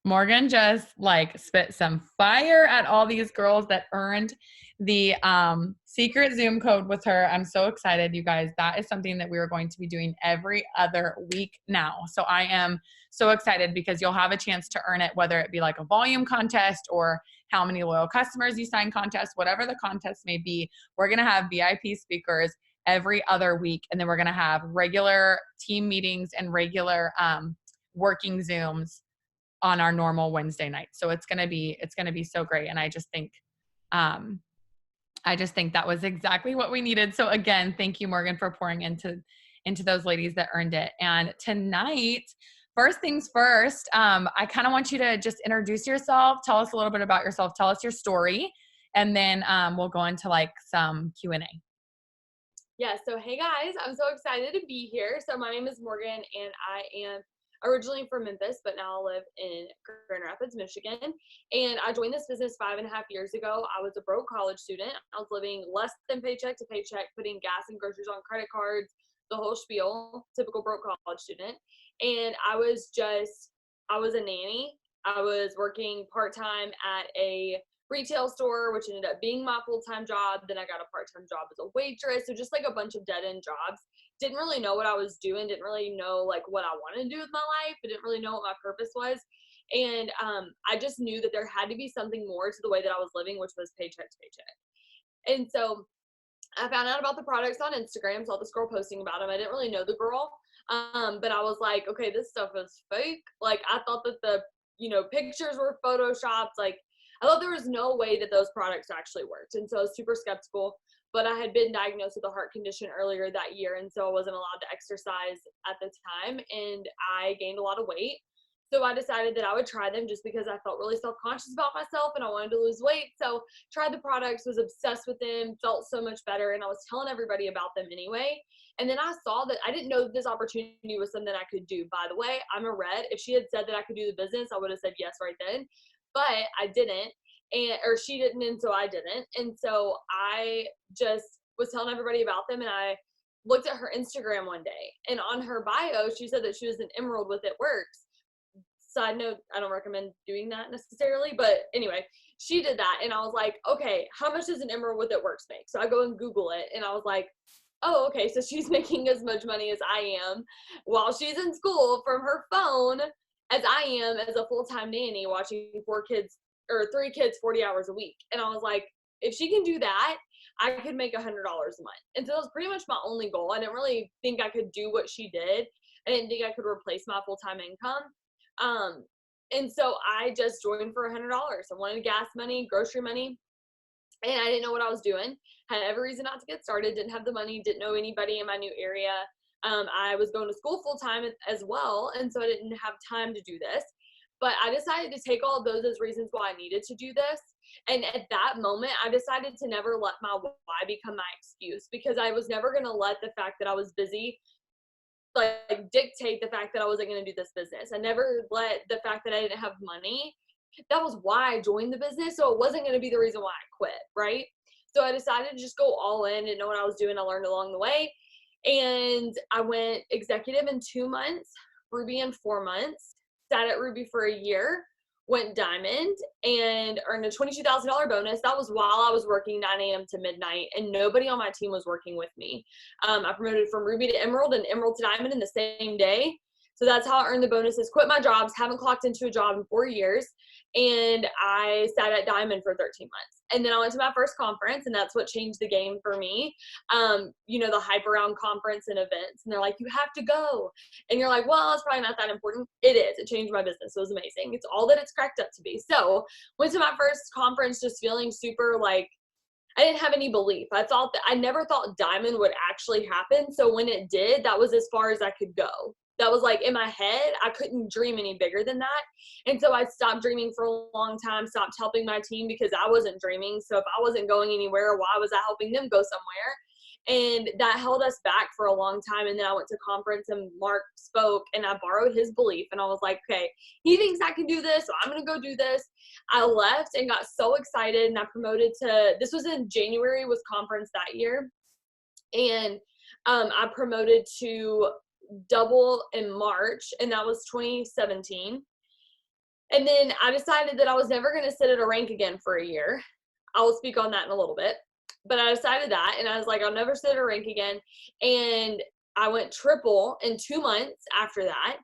Morgan just like spit some fire at all these girls that earned the secret Zoom code with her. I'm so excited, you guys. That is something that we are going to be doing every other week now. So I am so excited because you'll have a chance to earn it, whether it be like a volume contest or how many loyal customers you sign contest, whatever the contest may be. We're going to have VIP speakers every other week. And then we're going to have regular team meetings and regular working Zooms on our normal Wednesday night. So it's going to be so great. And um, I just think that was exactly what we needed. So again, thank you, Morgan, for pouring into those ladies that earned it. And tonight, first things first, I kind of want you to just introduce yourself, tell us a little bit about yourself, tell us your story, and then we'll go into like some Q&A. Yeah, so hey guys, I'm so excited to be here. So my name is Morgan and I am originally from Memphis, but now I live in Grand Rapids, Michigan. And I joined this business 5.5 years ago. I was a broke college student. I was living less than paycheck to paycheck, putting gas and groceries on credit cards, the whole spiel, typical broke college student. And I was a nanny. I was working part-time at a retail store, which ended up being my full-time job. Then I got a part-time job as a waitress. So just like a bunch of dead-end jobs. Didn't really know what I was doing. Didn't really know like what I wanted to do with my life. I didn't really know what my purpose was. And I just knew that there had to be something more to the way that I was living, which was paycheck to paycheck. And so I found out about the products on Instagram, saw this girl posting about them. I didn't really know the girl, but I was like, okay, this stuff is fake. Like I thought that the pictures were photoshopped. Like I thought there was no way that those products actually worked, and so I was super skeptical. But I had been diagnosed with a heart condition earlier that year, and so I wasn't allowed to exercise at the time, and I gained a lot of weight. So I decided that I would try them just because I felt really self-conscious about myself and I wanted to lose weight. So tried the products, was obsessed with them, felt so much better, and I was telling everybody about them anyway. And then I saw that I didn't know that this opportunity was something I could do. By the way, I'm a red. If she had said that I could do the business, I would have said yes right then. But I didn't, or she didn't, and so I didn't. And so I just was telling everybody about them, and I looked at her Instagram one day, and on her bio, she said that she was an emerald with It Works. Side note, I don't recommend doing that necessarily, but anyway, she did that, and I was like, okay, how much does an emerald with It Works make? So I go and Google it, and I was like, oh, okay, so she's making as much money as I am while she's in school from her phone as I am as a full-time nanny watching 3 kids 40 hours a week. And I was like, if she can do that, I could make $100 a month. And so that was pretty much my only goal. I didn't really think I could do what she did. I didn't think I could replace my full-time income. Um, and so I just joined for $100. I wanted gas money, grocery money, and I didn't know what I was doing. Had every reason not to get started. Didn't have the money. Didn't know anybody in my new area. I was going to school full time as well, and so I didn't have time to do this. But I decided to take all of those as reasons why I needed to do this. And at that moment, I decided to never let my why become my excuse, because I was never going to let the fact that I was busy like dictate the fact that I wasn't going to do this business. I never let the fact that I didn't have money. That was why I joined the business. So it wasn't going to be the reason why I quit, right? So I decided to just go all in, and know what I was doing. I learned along the way. And I went executive in 2 months, Ruby in 4 months, sat at Ruby for a year, went diamond, and earned a $22,000 bonus. That was while I was working 9 a.m. to midnight, and nobody on my team was working with me. I promoted from Ruby to Emerald and Emerald to Diamond in the same day. So that's how I earned the bonuses. Quit my jobs, haven't clocked into a job in 4 years, and I sat at Diamond for 13 months. And then I went to my first conference, and that's what changed the game for me. The Hype Around conference and events, and they're like, you have to go. And you're like, well, it's probably not that important. It is. It changed my business. It was amazing. It's all that it's cracked up to be. So went to my first conference just feeling super like, I didn't have any belief. I never thought Diamond would actually happen. So when it did, that was as far as I could go. That was like in my head, I couldn't dream any bigger than that. And so I stopped dreaming for a long time, stopped helping my team because I wasn't dreaming. So if I wasn't going anywhere, why was I helping them go somewhere? And that held us back for a long time. And then I went to conference and Mark spoke, and I borrowed his belief, and I was like, okay, he thinks I can do this, so I'm going to go do this. I left and got so excited, and I promoted to, this was in January, was conference that year. And I promoted to double in March, and that was 2017. And then I decided that I was never going to sit at a rank again for a year. I will speak on that in a little bit. But I decided that, and I was like, I'll never sit at a rank again. And I went triple in 2 months after that.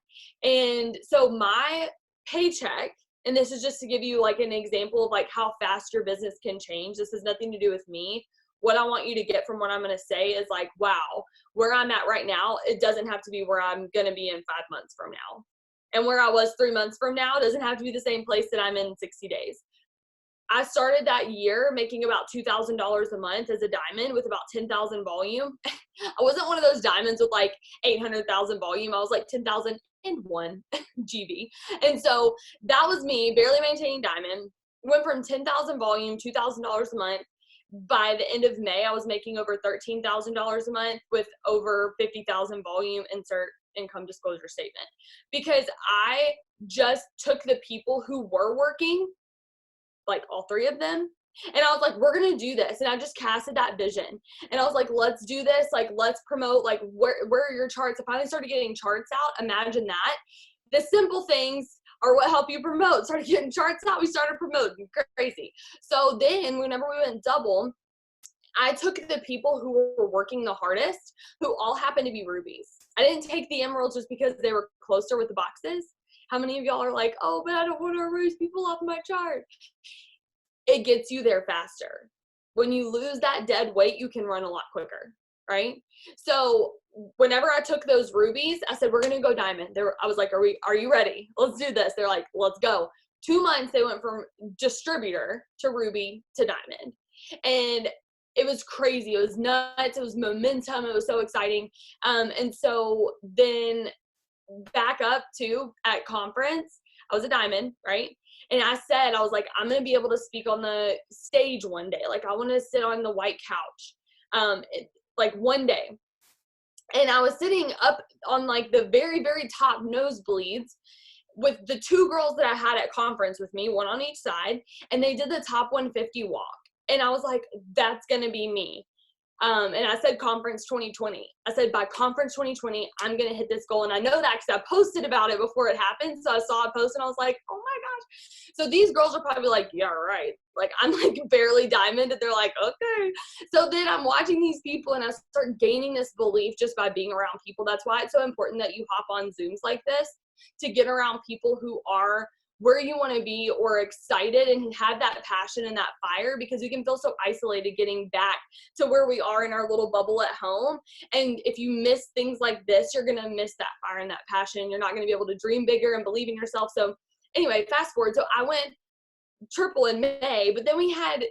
And so my paycheck, and this is just to give you like an example of like how fast your business can change. This has nothing to do with me. What I want you to get from what I'm going to say is like, wow, where I'm at right now, it doesn't have to be where I'm going to be in 5 months from now. And where I was 3 months from now doesn't have to be the same place that I'm in 60 days. I started that year making about $2,000 a month as a diamond with about 10,000 volume. I wasn't one of those diamonds with like 800,000 volume. I was like 10,001 GV. And so that was me barely maintaining diamond. Went from 10,000 volume, $2,000 a month. By the end of May, I was making over $13,000 a month with over 50,000 volume. Insert income disclosure statement. Because I just took the people who were working, like all 3 of them. And I was like, we're going to do this. And I just casted that vision. And I was like, let's do this. Like, let's promote, like, where are your charts? I finally started getting charts out. Imagine that. The simple things are what help you promote. Started getting charts out. We started promoting. Crazy. So then whenever we went double, I took the people who were working the hardest, who all happened to be rubies. I didn't take the emeralds just because they were closer with the boxes. How many of y'all are like, oh, but I don't want to erase people off my chart? It gets you there faster. When you lose that dead weight, you can run a lot quicker, right? So whenever I took those rubies, I said, we're going to go diamond. I was like, are you ready? Let's do this. They're like, let's go. 2 months, they went from distributor to ruby to diamond. And it was crazy. It was nuts. It was momentum. It was so exciting. And so then back up to at conference, I was a diamond, right? And I said, I was like, I'm going to be able to speak on the stage one day. Like, I want to sit on the white couch, like one day. And I was sitting up on like the very, very top nosebleeds with the 2 girls that I had at conference with me, one on each side, and they did the top 150 walk. And I was like, that's going to be me. And I said conference 2020. I said by conference 2020, I'm going to hit this goal. And I know that because I posted about it before it happened. So I saw a post and I was like, oh my gosh. So these girls are probably like, yeah, right. Like I'm like barely diamond. And they're like, okay. So then I'm watching these people and I start gaining this belief just by being around people. That's why it's so important that you hop on Zooms like this to get around people who are where you want to be or excited and have that passion and that fire, because we can feel so isolated getting back to where we are in our little bubble at home. And if you miss things like this, you're going to miss that fire and that passion. You're not going to be able to dream bigger and believe in yourself. So anyway, fast forward. So I went triple in May, but then we had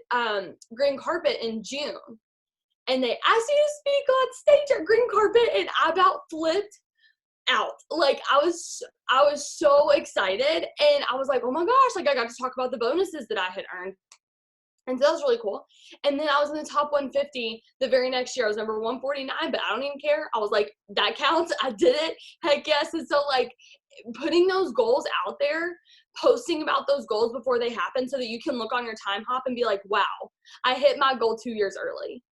green carpet in June, and they asked you to speak on stage at green carpet, and I about flipped out. Like I was so excited, and I was like, oh my gosh, like I got to talk about the bonuses that I had earned. And so that was really cool. And then I was in the top 150 the very next year. I was number 149, but I don't even care. I was like, that counts. I did it. Heck yes. And so like putting those goals out there, posting about those goals before they happen so that you can look on your time hop and be like, wow, I hit my goal 2 years early.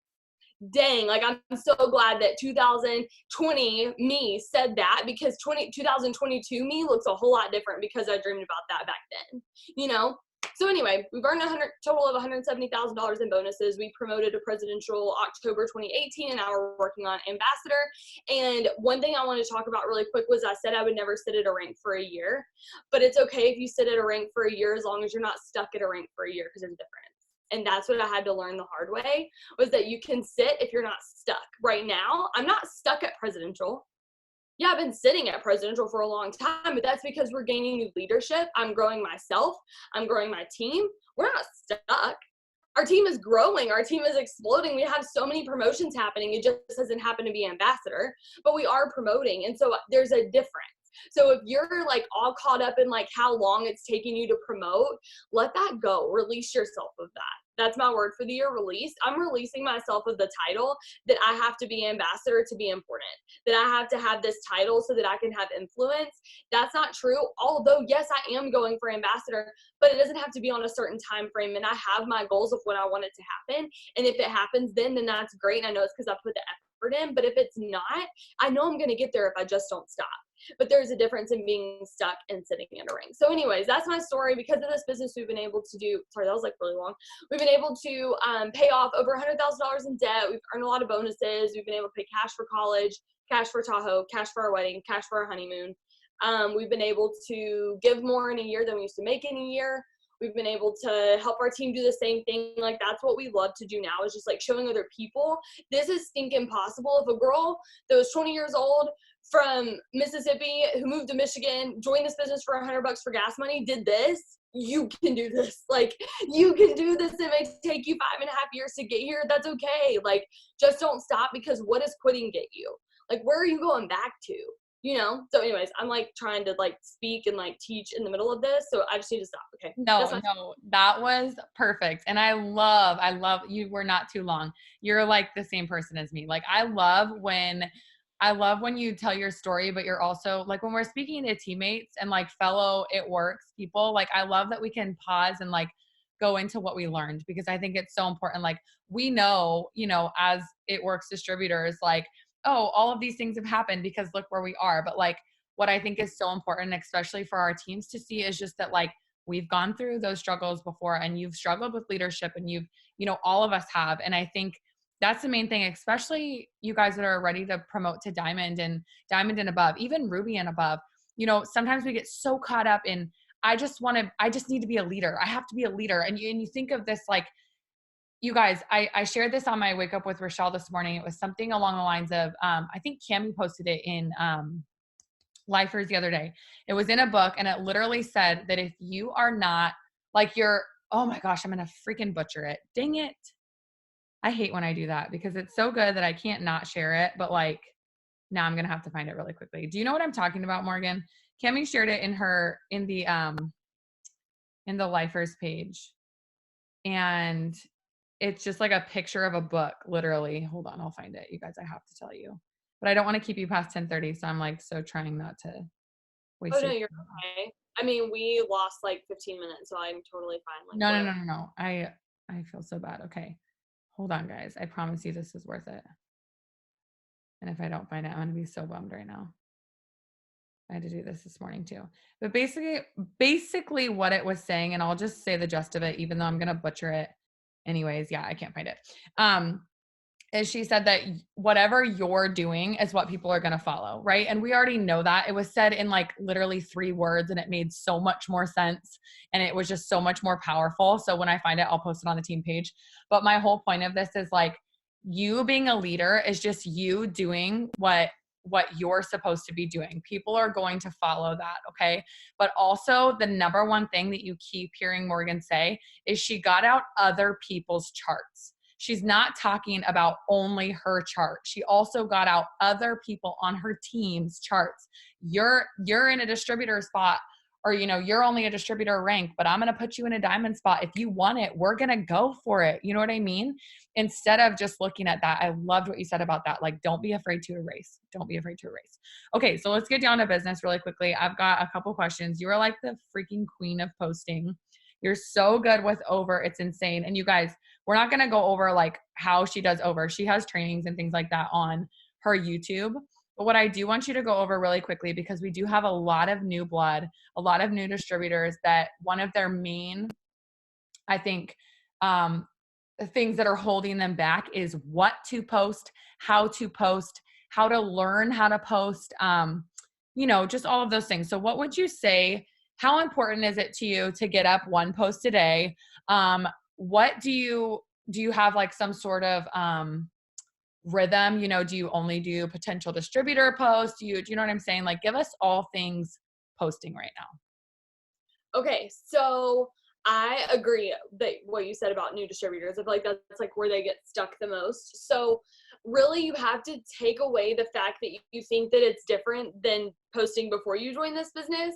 Dang, like I'm so glad that 2020 me said that, because 2022 me looks a whole lot different because I dreamed about that back then, you know? So anyway, we've earned total of $170,000 in bonuses. We promoted to presidential October 2018, and now we're working on ambassador. And one thing I want to talk about really quick was I said I would never sit at a rank for a year, but it's okay if you sit at a rank for a year as long as you're not stuck at a rank for a year, because there's a difference. And that's what I had to learn the hard way, was that you can sit if you're not stuck. Right now, I'm not stuck at presidential. Yeah, I've been sitting at presidential for a long time, but that's because we're gaining new leadership. I'm growing myself. I'm growing my team. We're not stuck. Our team is growing. Our team is exploding. We have so many promotions happening. It just doesn't happen to be ambassador, but we are promoting. And so there's a difference. So if you're like all caught up in like how long it's taking you to promote, let that go. Release yourself of that. That's my word for the year, release. I'm releasing myself of the title that I have to be ambassador to be important, that I have to have this title so that I can have influence. That's not true. Although, yes, I am going for ambassador, but it doesn't have to be on a certain time frame. And I have my goals of when I want it to happen. And if it happens then that's great. And I know it's because I put the effort effort in. But if it's not, I know I'm going to get there if I just don't stop. But there's a difference in being stuck and sitting in a ring. So anyways, that's my story. Because of this business, we've been able to do, sorry, that was like really long. We've been able to pay off over $100,000 in debt. We've earned a lot of bonuses. We've been able to pay cash for college, cash for Tahoe, cash for our wedding, cash for our honeymoon. We've been able to give more in a year than we used to make in a year. We've been able to help our team do the same thing. Like, that's what we love to do now, is just like showing other people this is stinking possible. If a girl that was 20 years old from Mississippi who moved to Michigan, joined this business for $100 for gas money, did this, you can do this. Like, you can do this. It may take you 5.5 years to get here. That's okay. Like, just don't stop, because what does quitting get you? Like, where are you going back to? You know? So anyways, I'm like trying to like speak and like teach in the middle of this. So I just need to stop. Okay. No, that was perfect. And I love, you were not too long. You're like the same person as me. Like, I love when you tell your story, but you're also like, when we're speaking to teammates and like fellow It Works people, like, I love that we can pause and like go into what we learned, because I think it's so important. Like, we know, as It Works distributors, like, oh, all of these things have happened because look where we are. But like, what I think is so important, especially for our teams to see, is just that like, we've gone through those struggles before, and you've struggled with leadership, and all of us have. And I think that's the main thing, especially you guys that are ready to promote to diamond and above, even ruby and above. Sometimes we get so caught up in, I just need to be a leader. I have to be a leader. And you think of this, like, you guys, I shared this on my Wake Up with Rochelle this morning. It was something along the lines of, I think Cami posted it in Lifers the other day. It was in a book, and it literally said that if you are not like oh my gosh, I'm going to freaking butcher it. Dang it. I hate when I do that, because it's so good that I can't not share it. But like, now I'm going to have to find it really quickly. Do you know what I'm talking about, Morgan? Cami shared it in the Lifers page. And it's just like a picture of a book, literally. Hold on, I'll find it. You guys, I have to tell you. But I don't want to keep you past 10:30, so I'm like so trying not to waste no, your you're okay. I mean, we lost like 15 minutes, so I'm totally fine. Like, No. I feel so bad. Okay. Hold on, guys. I promise you this is worth it. And if I don't find it, I'm going to be so bummed right now. I had to do this morning too. But basically what it was saying, and I'll just say the gist of it, even though I'm going to butcher it anyways. Yeah, I can't find it. Is she said that whatever you're doing is what people are going to follow, right? And we already know that. It was said in like literally 3 words, and it made so much more sense, and it was just so much more powerful. So when I find it, I'll post it on the team page. But my whole point of this is like, you being a leader is just you doing what you're supposed to be doing. People are going to follow that, okay? But also, the number one thing that you keep hearing Morgan say is she got out other people's charts. She's not talking about only her chart. She also got out other people on her team's charts. You're in a distributor spot, or you're only a distributor rank, but I'm going to put you in a diamond spot. If you want it, we're going to go for it. You know what I mean? Instead of just looking at that, I loved what you said about that. Like, don't be afraid to erase. Don't be afraid to erase. Okay, so let's get down to business really quickly. I've got a couple questions. You are like the freaking queen of posting. You're so good with over. It's insane. And you guys, we're not going to go over like how she does over. She has trainings and things like that on her YouTube. But what I do want you to go over really quickly, because we do have a lot of new blood, a lot of new distributors, that one of their main, I think, things that are holding them back is what to post, how to learn how to post, just all of those things. So what would you say, how important is it to you to get up 1 post a day? What do you have like some sort of rhythm? Do you only do potential distributor posts? Do you know what I'm saying? Like, give us all things posting right now. Okay, so I agree that what you said about new distributors. I feel like that's like where they get stuck the most. So really, you have to take away the fact that you think that it's different than posting before you join this business,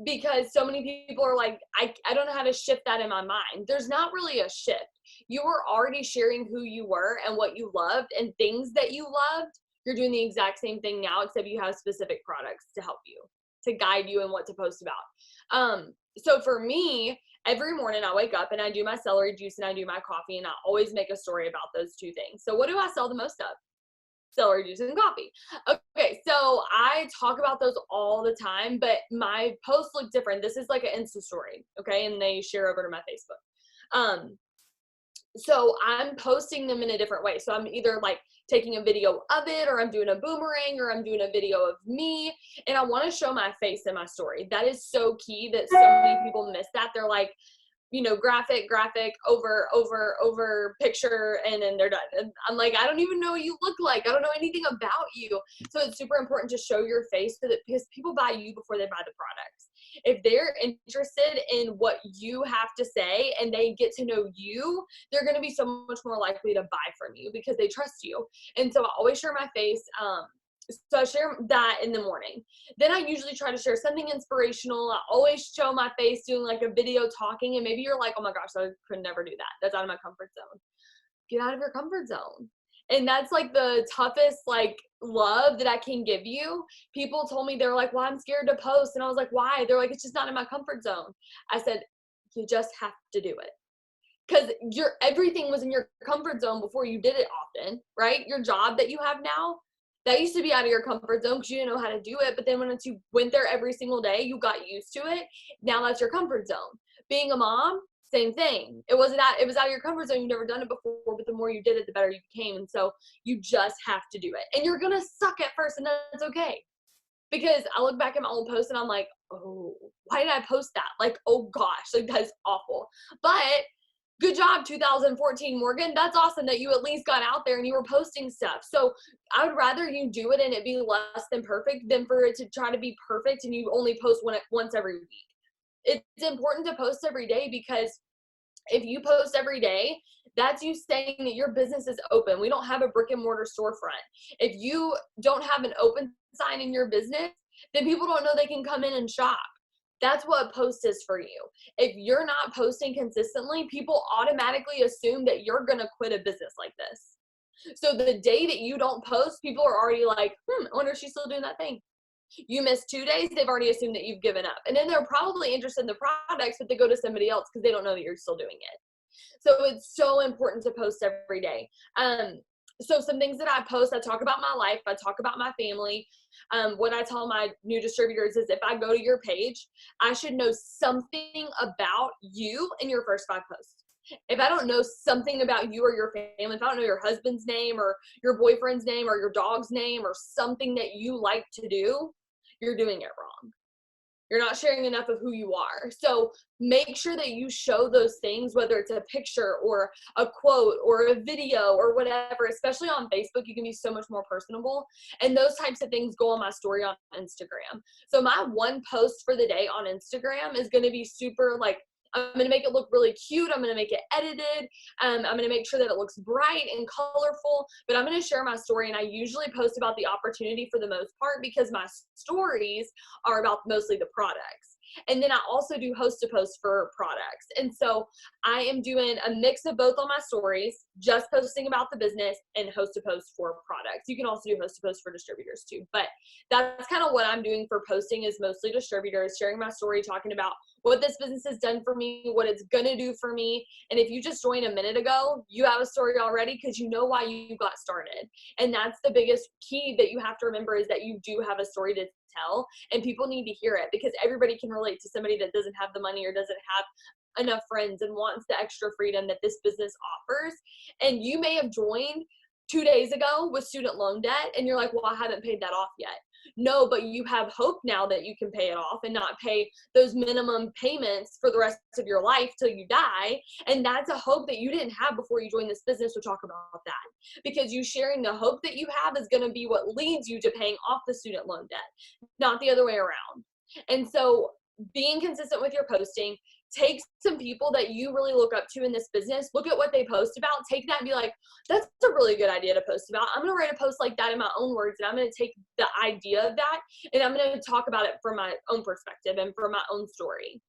because so many people are like, I don't know how to shift that in my mind. There's not really a shift. You were already sharing who you were and what you loved and things that you loved. You're doing the exact same thing now, except you have specific products to help you, to guide you in what to post about. So for me, every morning I wake up and I do my celery juice and I do my coffee, and I always make a story about those 2 things. So what do I sell the most of? celery juice and coffee. Okay, so I talk about those all the time, but my posts look different. This is like an Insta story, okay, and they share over to my Facebook. So I'm posting them in a different way. So I'm either like taking a video of it, or I'm doing a boomerang, or I'm doing a video of me, and I want to show my face in my story. That is so key that so many people miss that. They're like, graphic, over picture, and then they're done. And I'm like, I don't even know what you look like. I don't know anything about you. So it's super important to show your face because people buy you before they buy the products. If they're interested in what you have to say and they get to know you, they're going to be so much more likely to buy from you because they trust you. And so I always share my face. So I share that in the morning. Then I usually try to share something inspirational. I always show my face doing like a video talking, and maybe you're like, oh my gosh, I could never do that. That's out of my comfort zone. Get out of your comfort zone. And that's like the toughest like love that I can give you. People told me, they're like, well, I'm scared to post. And I was like, why? They're like, it's just not in my comfort zone. I said, you just have to do it. Because everything was in your comfort zone before you did it often, right? Your job that you have now, that used to be out of your comfort zone because you didn't know how to do it. But then once you went there every single day, you got used to it. Now that's your comfort zone. Being a mom, same thing. It was out of your comfort zone. You've never done it before, but the more you did it, the better you became. And so you just have to do it. And you're going to suck at first, and that's okay. Because I look back at my old post and I'm like, oh, why did I post that? Like, oh gosh, like that's awful. But good job, 2014 Morgan. That's awesome that you at least got out there and you were posting stuff. So I would rather you do it and it be less than perfect than for it to try to be perfect and you only post once every week. It's important to post every day because if you post every day, that's you saying that your business is open. We don't have a brick and mortar storefront. If you don't have an open sign in your business, then people don't know they can come in and shop. That's what post is for you. If you're not posting consistently, people automatically assume that you're going to quit a business like this. So the day that you don't post, people are already like, I wonder if she's still doing that thing. You miss 2 days, they've already assumed that you've given up. And then they're probably interested in the products, but they go to somebody else because they don't know that you're still doing it. So it's so important to post every day. So some things that I post, I talk about my life, I talk about my family. What I tell my new distributors is if I go to your page, I should know something about you in your first 5 posts. If I don't know something about you or your family, if I don't know your husband's name or your boyfriend's name or your dog's name or something that you like to do, you're doing it wrong. You're not sharing enough of who you are. So make sure that you show those things, whether it's a picture or a quote or a video or whatever, especially on Facebook, you can be so much more personable. And those types of things go on my story on Instagram. So my one post for the day on Instagram is going to be super like, I'm going to make it look really cute. I'm going to make it edited. I'm going to make sure that it looks bright and colorful, but I'm going to share my story. And I usually post about the opportunity for the most part because my stories are about mostly the products. And then I also do host to post for products. And so I am doing a mix of both on my stories, just posting about the business and host to post for products. You can also do host to post for distributors too, but that's kind of what I'm doing for posting is mostly distributors, sharing my story, talking about what this business has done for me, what it's going to do for me. And if you just joined a minute ago, you have a story already because you know why you got started. And that's the biggest key that you have to remember is that you do have a story to tell and people need to hear it because everybody can relate to somebody that doesn't have the money or doesn't have enough friends and wants the extra freedom that this business offers. And you may have joined 2 days ago with student loan debt and you're like, well, I haven't paid that off yet. No, but you have hope now that you can pay it off and not pay those minimum payments for the rest of your life till you die. And that's a hope that you didn't have before you joined this business. We'll talk about that because you sharing the hope that you have is going to be what leads you to paying off the student loan debt, not the other way around. And so being consistent with your posting, take some people that you really look up to in this business, look at what they post about, take that and be like, that's a really good idea to post about. I'm going to write a post like that in my own words, and I'm going to take the idea of that and I'm going to talk about it from my own perspective and from my own story.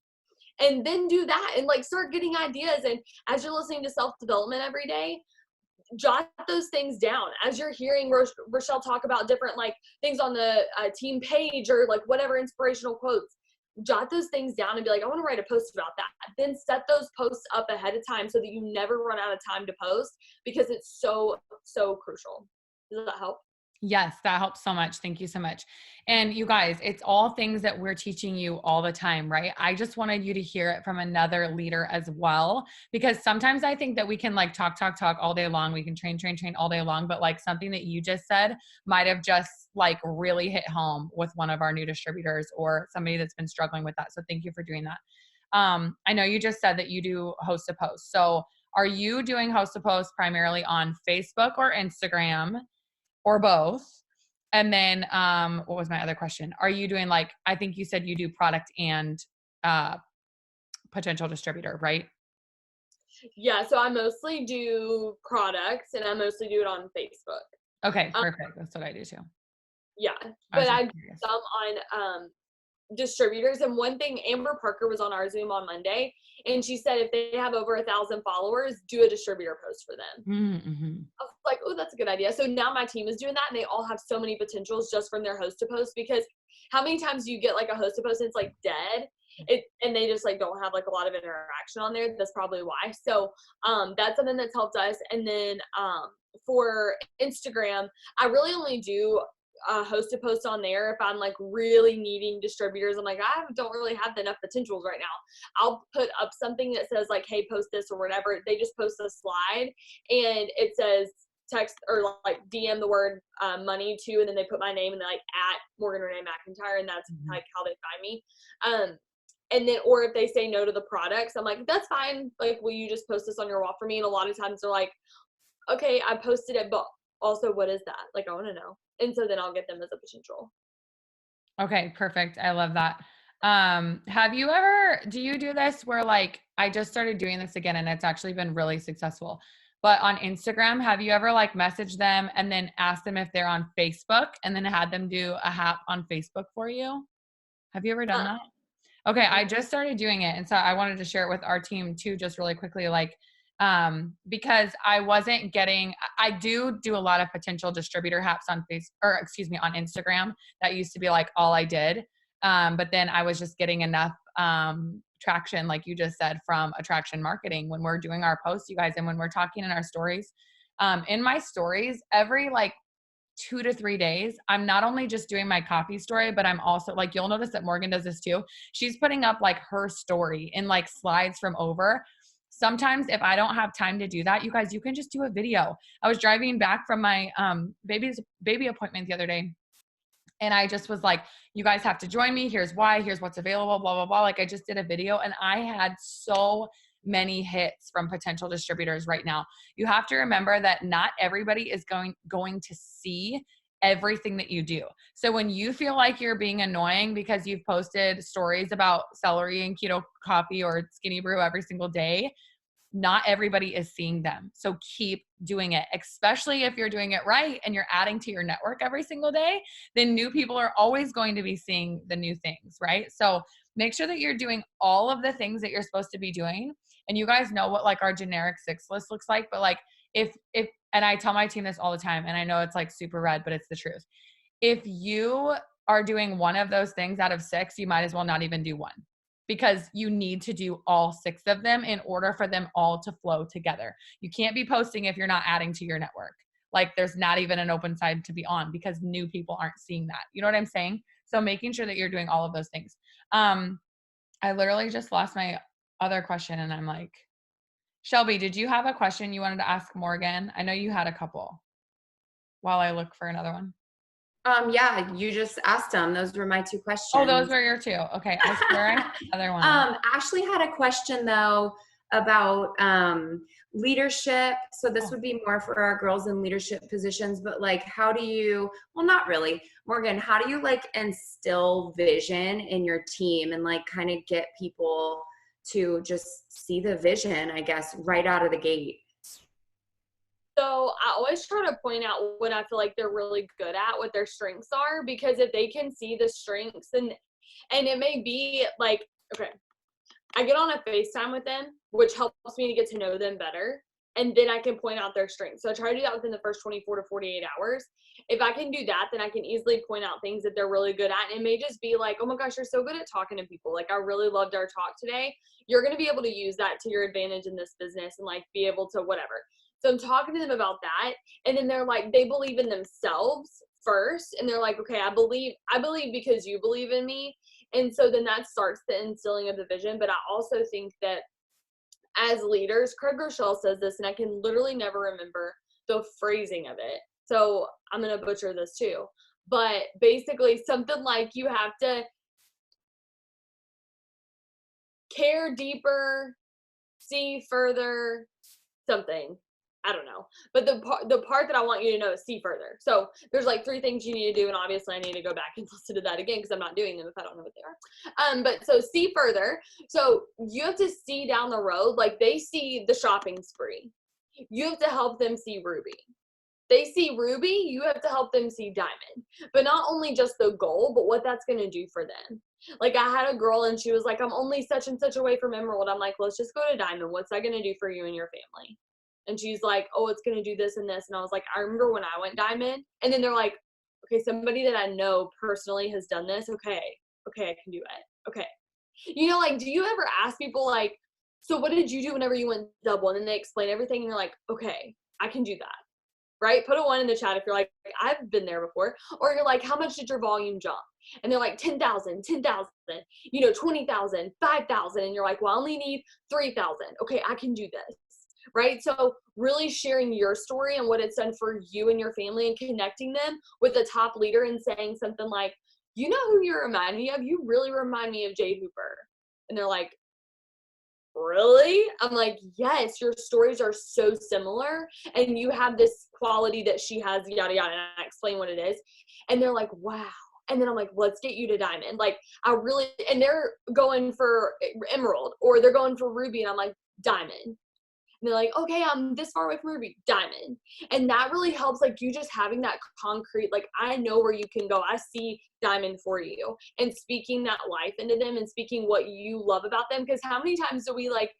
And then do that and like start getting ideas. And as you're listening to self-development every day, jot those things down. As you're hearing Rochelle talk about different like things on the team page or like whatever inspirational quotes, jot those things down and be like, I want to write a post about that. Then set those posts up ahead of time so that you never run out of time to post because it's so, so crucial. Does that help? Yes, that helps so much. Thank you so much. And you guys, it's all things that we're teaching you all the time, right? I just wanted you to hear it from another leader as well, because sometimes I think that we can like talk all day long. We can train all day long, but like something that you just said might have just like really hit home with one of our new distributors or somebody that's been struggling with that. So thank you for doing that. I know you just said that you do host to post. So are you doing host to post primarily on Facebook or Instagram? Or both? And then, what was my other question? Are you doing like, I think you said you do product and uh, potential distributor, right? Yeah, so I mostly do products and I mostly do it on Facebook. Okay, Um, perfect. That's what I do too. yeah, I but was I just do curious. some on distributors. And one thing, Amber Parker was on our Zoom on Monday, and she said if they have over 1,000 followers, do a distributor post for them. Mm-hmm. I was like, oh, that's a good idea. So now my team is doing that, and they all have so many potentials just from their host to post. Because how many times do you get like a host to post and it's like dead, and they just like don't have like a lot of interaction on there? That's probably why. So that's something that's helped us. And then for Instagram, I really only do host to post on there if I'm like really needing distributors. I'm like, I don't really have enough potentials right now. I'll put up something that says like, hey, post this or whatever. They just post a slide and it says text or like DM the word money to, and then they put my name and they're like at Morgan Renee McIntyre, and that's Mm-hmm. like how they find me. And then, or if they say no to the products, I'm like, that's fine. Like, will you just post this on your wall for me? And a lot of times they're like, okay, I posted it, but also what is that? Like, I want to know. And so then I'll get them as a potential. Okay, perfect. I love that. Do you do this where like I just started doing this again and it's actually been really successful. But on Instagram, have you ever like messaged them and then asked them if they're on Facebook and then had them do a hap on Facebook for you? Have you ever done Uh, that? Okay, I just started doing it, and so I wanted to share it with our team too, just really quickly, like, because I wasn't getting. I do a lot of potential distributor haps on face, or excuse me, on Instagram. That used to be like all I did, but then I was just getting enough traction, like you just said, from attraction marketing when we're doing our posts, you guys, and when we're talking in our stories. In my stories, every like 2 to 3 days, I'm not only just doing my copy story, but I'm also like, you'll notice that Morgan does this too. She's putting up like her story in like slides from over. Sometimes if I don't have time to do that, you guys, you can just do a video. I was driving back from my baby appointment the other day, and I just was like, you guys have to join me. Here's why, here's what's available, blah, blah, blah. Like I just did a video and I had so many hits from potential distributors right now. You have to remember that not everybody is going to see everything that you do. So when you feel like you're being annoying because you've posted stories about celery and keto coffee or skinny brew every single day, not everybody is seeing them. So keep doing it, especially if you're doing it right and you're adding to your network every single day, then new people are always going to be seeing the new things, right? So make sure that you're doing all of the things that you're supposed to be doing. And you guys know what like our generic 6 list looks like, but like if and I tell my team this all the time, and I know it's like super red, but it's the truth. If you are doing one of those things out of 6, you might as well not even do one, because you need to do all 6 of them in order for them all to flow together. You can't be posting if you're not adding to your network. Like there's not even an open side to be on because new people aren't seeing that. You know what I'm saying? So making sure that you're doing all of those things. I literally just lost my other question and I'm like, Shelby, did you have a question you wanted to ask Morgan? I know you had a couple while I look for another one. Yeah, you just asked them. Those were my two Oh, those questions. were your two. Okay. I swear I had another one. Ashley had a question though about leadership. So this Oh. would be more for our girls in leadership positions, but like, how do you, well, not really. Morgan, how do you like instill vision in your team and like kind of get people to just see the vision, I guess, right out of the gate? So I always try to point out what I feel like they're really good at, what their strengths are, because if they can see the strengths and it may be like, okay, I get on a FaceTime with them, which helps me to get to know them better. And then I can point out their strengths. So I try to do that within the first 24 to 48 hours. If I can do that, then I can easily point out things that they're really good at. And it may just be like, oh my gosh, you're so good at talking to people. Like, I really loved our talk today. You're going to be able to use that to your advantage in this business and like be able to whatever. So I'm talking to them about that. And then they're like, they believe in themselves. first, and they're like, okay, I believe because you believe in me. And so then that starts the instilling of the vision. But I also think that as leaders, Craig Rochelle says this, and I can literally never remember the phrasing of it, so I'm gonna butcher this too, but basically something like you have to care deeper, see further, something. I don't know. But the part that I want you to know is see further. So there's like 3 things you need to do, and obviously I need to go back and listen to that again because I'm not doing them if I don't know what they are. But so see further. So you have to see down the road, like they see the shopping spree. You have to help them see Ruby. They see Ruby, you have to help them see Diamond. But not only just the goal, but what that's going to do for them. Like I had a girl and she was like, I'm only such and such away from Emerald. I'm like, let's just go to Diamond. What's that going to do for you and your family? And she's like, oh, it's going to do this and this. And I was like, I remember when I went Diamond. And then they're like, okay, somebody that I know personally has done this. Okay, I can do it. Okay. You know, like, do you ever ask people like, so what did you do whenever you went double? And then they explain everything and you're like, okay, I can do that. Right? Put a 1 in the chat if you're like, I've been there before. Or you're like, how much did your volume jump? And they're like, 10,000, 20,000, 5,000. And you're like, well, I only need 3,000. Okay, I can do this. Right? So really sharing your story and what it's done for you and your family and connecting them with a top leader and saying something like, you know who you remind me of? You really remind me of Jay Hooper. And they're like, really? I'm like, yes, your stories are so similar and you have this quality that she has, yada yada, and I explain what it is. And they're like, wow. And then I'm like, let's get you to Diamond. Like I really, and they're going for Emerald or they're going for Ruby, and I'm like, Diamond. And they're like, okay, I'm this far away from Ruby, Diamond. And that really helps, like you just having that concrete, like I know where you can go. I see Diamond for you. And speaking that life into them and speaking what you love about them. Because how many times do we like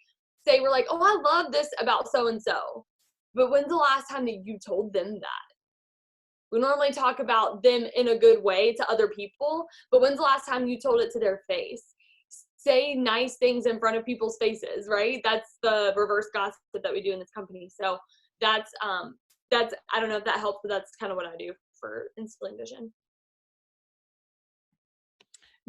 say, we're like, oh, I love this about so-and-so. But when's the last time that you told them that? We normally talk about them in a good way to other people, but when's the last time you told it to their face? Say nice things in front of people's faces, right? That's the reverse gossip that we do in this company. So that's I don't know if that helps, but that's kind of what I do for instilling vision.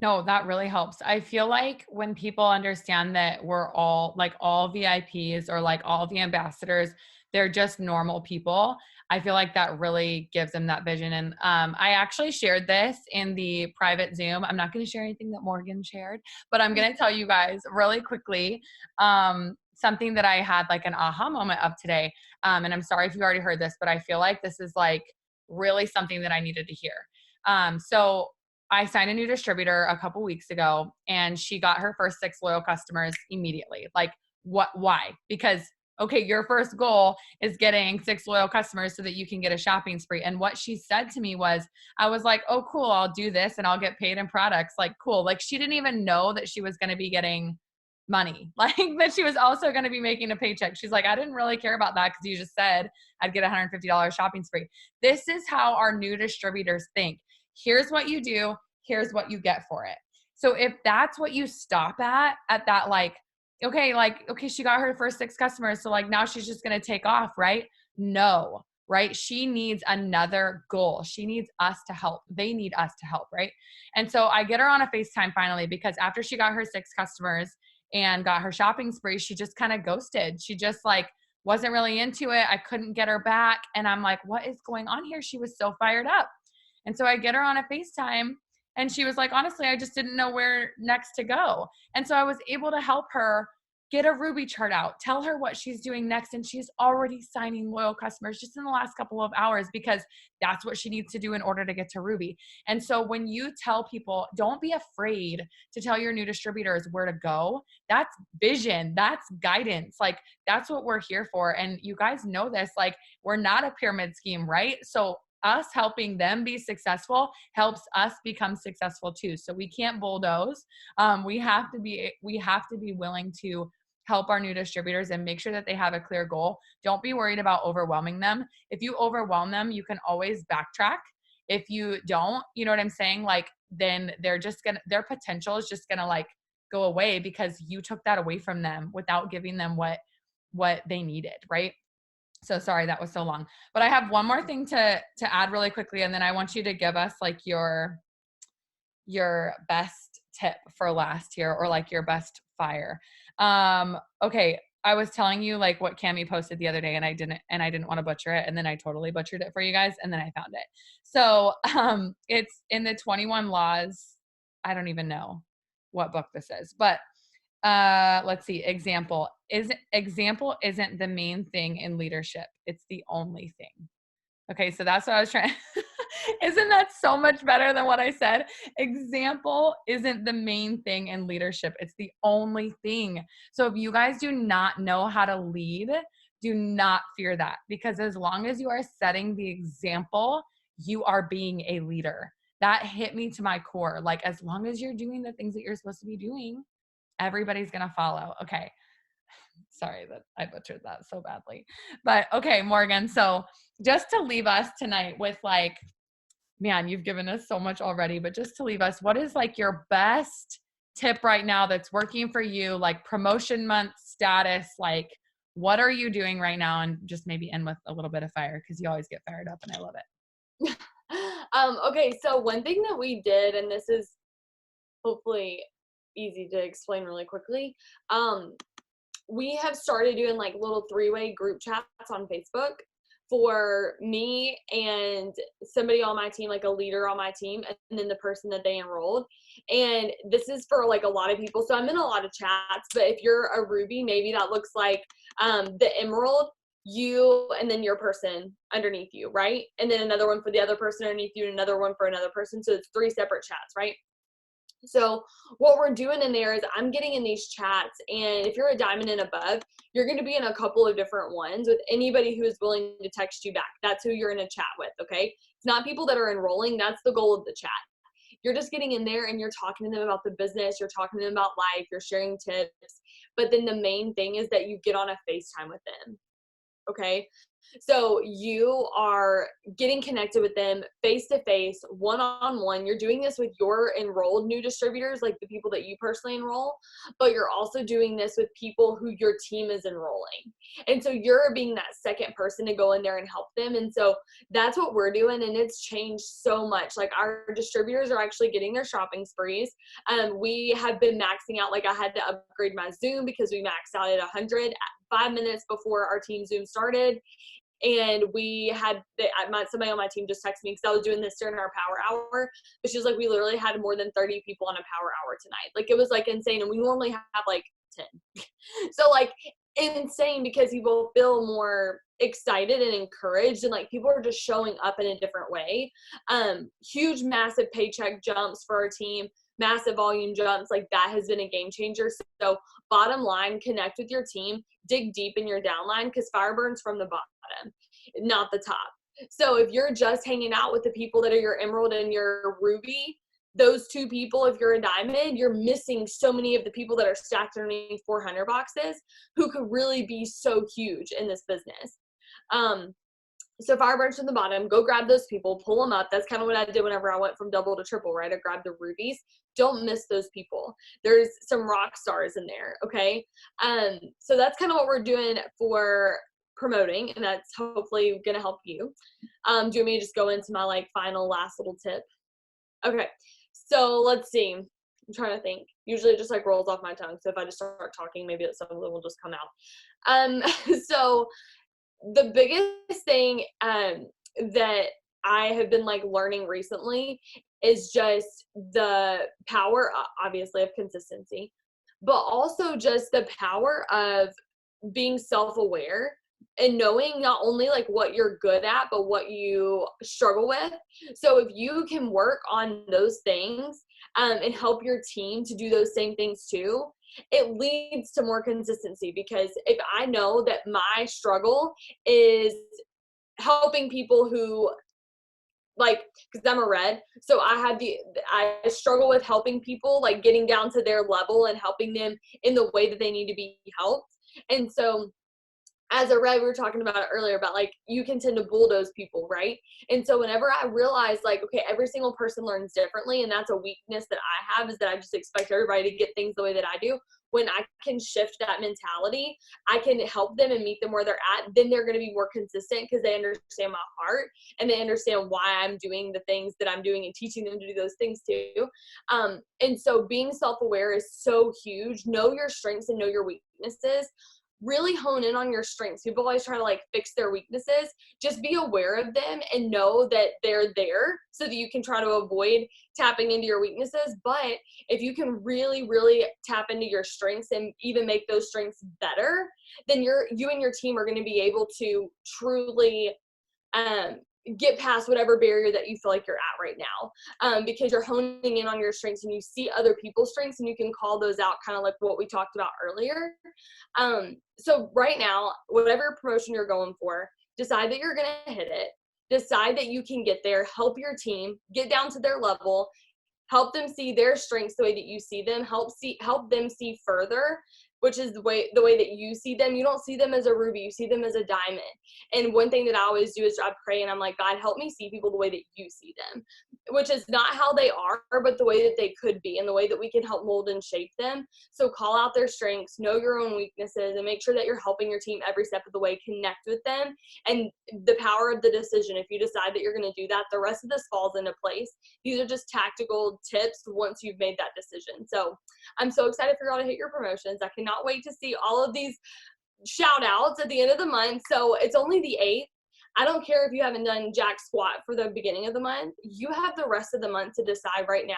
No, that really helps. I feel like when people understand that we're all like all VIPs or like all the ambassadors, they're just normal people. I feel like that really gives them that vision. And I actually shared this in the private Zoom. I'm not going to share anything that Morgan shared, but I'm going to tell you guys really quickly something that I had like an aha moment of today. And I'm sorry if you already heard this, but I feel like this is like really something that I needed to hear. So I signed a new distributor a couple weeks ago and she got her first 6 loyal customers immediately. Like why? Because okay, your first goal is getting 6 loyal customers so that you can get a shopping spree. And what she said to me was, I was like, oh, cool, I'll do this and I'll get paid in products. Like, cool. Like she didn't even know that she was going to be getting money, like that she was also going to be making a paycheck. She's like, I didn't really care about that because you just said I'd get $150 shopping spree. This is how our new distributors think. Here's what you do. Here's what you get for it. So if that's what you stop at that, like, okay, she got her first 6 customers. So like now she's just going to take off, right? No, right? She needs another goal. She needs us to help. They need us to help, right? And so I get her on a FaceTime finally because after she got her 6 customers and got her shopping spree, she just kind of ghosted. She just like wasn't really into it. I couldn't get her back. And I'm like, what is going on here? She was so fired up. And so I get her on a FaceTime and she was like, honestly, I just didn't know where next to go. And so I was able to help her get a Ruby chart out, tell her what she's doing next. And she's already signing loyal customers just in the last couple of hours because that's what she needs to do in order to get to Ruby. And so when you tell people, don't be afraid to tell your new distributors where to go. That's vision. That's guidance. Like that's what we're here for. And you guys know this, like we're not a pyramid scheme, right? So us helping them be successful helps us become successful too. So we can't bulldoze. We have to be willing to help our new distributors and make sure that they have a clear goal. Don't be worried about overwhelming them. If you overwhelm them, you can always backtrack. If you don't, you know what I'm saying? Like then their potential is just gonna like go away because you took that away from them without giving them what they needed, right? So sorry that was so long. But I have one more thing to add really quickly, and then I want you to give us like your best tip for last here, or like your best fire. Okay, I was telling you like what Cami posted the other day, and I didn't want to butcher it, and then I totally butchered it for you guys, and then I found it. So it's in the 21 Laws. I don't even know what book this is, but let's see. Example isn't the main thing in leadership. It's the only thing. Okay, so that's what I was trying. Isn't that so much better than what I said? Example isn't the main thing in leadership. It's the only thing. So if you guys do not know how to lead, do not fear that, because as long as you are setting the example, you are being a leader. That hit me to my core. Like, as long as you're doing the things that you're supposed to be doing, everybody's going to follow. Okay. Sorry that I butchered that so badly. But okay, Morgan. So just to leave us tonight with like, man, you've given us so much already, but just to leave us, what is like your best tip right now that's working for you? Like promotion month status, like what are you doing right now? And just maybe end with a little bit of fire, because you always get fired up and I love it. Okay, so one thing that we did, and this is hopefully easy to explain really quickly, we have started doing like little 3-way group chats on Facebook for me and somebody on my team, like a leader on my team, and then the person that they enrolled. And this is for like a lot of people. So I'm in a lot of chats, but if you're a Ruby, maybe that looks like the Emerald, you, and then your person underneath you, right? And then another one for the other person underneath you, and another one for another person. So it's 3 separate chats, right? So what we're doing in there is I'm getting in these chats, and if you're a diamond and above, you're going to be in a couple of different ones with anybody who is willing to text you back. That's who you're in a chat with, okay? It's not people that are enrolling. That's the goal of the chat. You're just getting in there and you're talking to them about the business. You're talking to them about life. You're sharing tips. But then the main thing is that you get on a FaceTime with them, okay? So you are getting connected with them face to face, one-on-one. You're doing this with your enrolled new distributors, like the people that you personally enroll, but you're also doing this with people who your team is enrolling. And so you're being that second person to go in there and help them. And so that's what we're doing. And it's changed so much. Like our distributors are actually getting their shopping sprees. We have been maxing out. Like I had to upgrade my Zoom because we maxed out at 100 5 minutes before our team Zoom started. And we had somebody on my team just texted me because I was doing this during our power hour, but she was like, we literally had more than 30 people on a power hour tonight. Like it was like insane. And we normally have like 10. So like insane, because people feel more excited and encouraged, and like people are just showing up in a different way. Huge, massive paycheck jumps for our team, massive volume jumps. Like that has been a game changer. So bottom line, connect with your team, dig deep in your downline, because fire burns from the bottom, not the top. So if you're just hanging out with the people that are your Emerald and your Ruby, those 2 people, if you're a diamond, you're missing so many of the people that are stacked underneath 400 boxes who could really be so huge in this business. So fire burns from the bottom, go grab those people, pull them up. That's kind of what I did whenever I went from double to triple, right? I grabbed the Rubies. Don't miss those people. There's some rock stars in there, okay? So that's kind of what we're doing for promoting, and that's hopefully going to help you. Do you want me to just go into my like final last little tip? Okay, so let's see. I'm trying to think. Usually it just like rolls off my tongue. So if I just start talking, maybe some of them will just come out. So the biggest thing that I have been like learning recently is just the power, obviously, of consistency, but also just the power of being self-aware and knowing not only like what you're good at, but what you struggle with. So if you can work on those things and help your team to do those same things too, it leads to more consistency. Because if I know that my struggle is helping people who like, because I'm a red, so I struggle with helping people, like getting down to their level and helping them in the way that they need to be helped. And so as a red, we were talking about it earlier about like you can tend to bulldoze people, right? And so whenever I realize like, okay, every single person learns differently, and that's a weakness that I have, is that I just expect everybody to get things the way that I do. When I can shift that mentality, I can help them and meet them where they're at, then they're going to be more consistent because they understand my heart and they understand why I'm doing the things that I'm doing and teaching them to do those things too. And so being self-aware is so huge. Know your strengths and know your weaknesses. Really hone in on your strengths. People always try to like fix their weaknesses. Just be aware of them and know that they're there so that you can try to avoid tapping into your weaknesses. But if you can really, really tap into your strengths and even make those strengths better, then you and your team are going to be able to truly get past whatever barrier that you feel like you're at right now, because you're honing in on your strengths and you see other people's strengths and you can call those out, kind of like what we talked about earlier. So right now, whatever promotion you're going for, decide that you're going to hit it. Decide that you can get there. Help your team get down to their level. Help them see their strengths the way that you see them. Help them see further, which is the way that you see them. You don't see them as a ruby, you see them as a diamond. And one thing that I always do is I pray and I'm like, God, help me see people the way that you see them, which is not how they are, but the way that they could be and the way that we can help mold and shape them. So call out their strengths, know your own weaknesses, and make sure that you're helping your team every step of the way connect with them. And the power of the decision, if you decide that you're going to do that, the rest of this falls into place. These are just tactical tips once you've made that decision. So I'm so excited for y'all to hit your promotions. I cannot wait to see all of these shout outs at the end of the month. So it's only the 8th. I don't care if you haven't done jack squat for the beginning of the month. You have the rest of the month to decide right now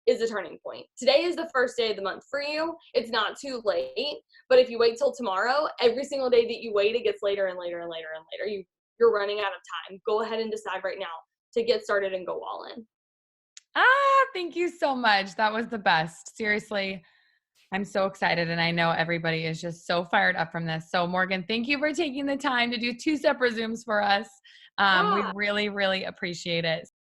is the turning point. Today is the first day of the month for you. It's not too late, but if you wait till tomorrow, every single day that you wait, it gets later and later and later and later. You're running out of time. Go ahead and decide right now to get started and go all in. Thank you so much. That was the best. Seriously, I'm so excited, and I know everybody is just so fired up from this. So Morgan, thank you for taking the time to do 2 separate Zooms for us. We Yeah. really, really appreciate it.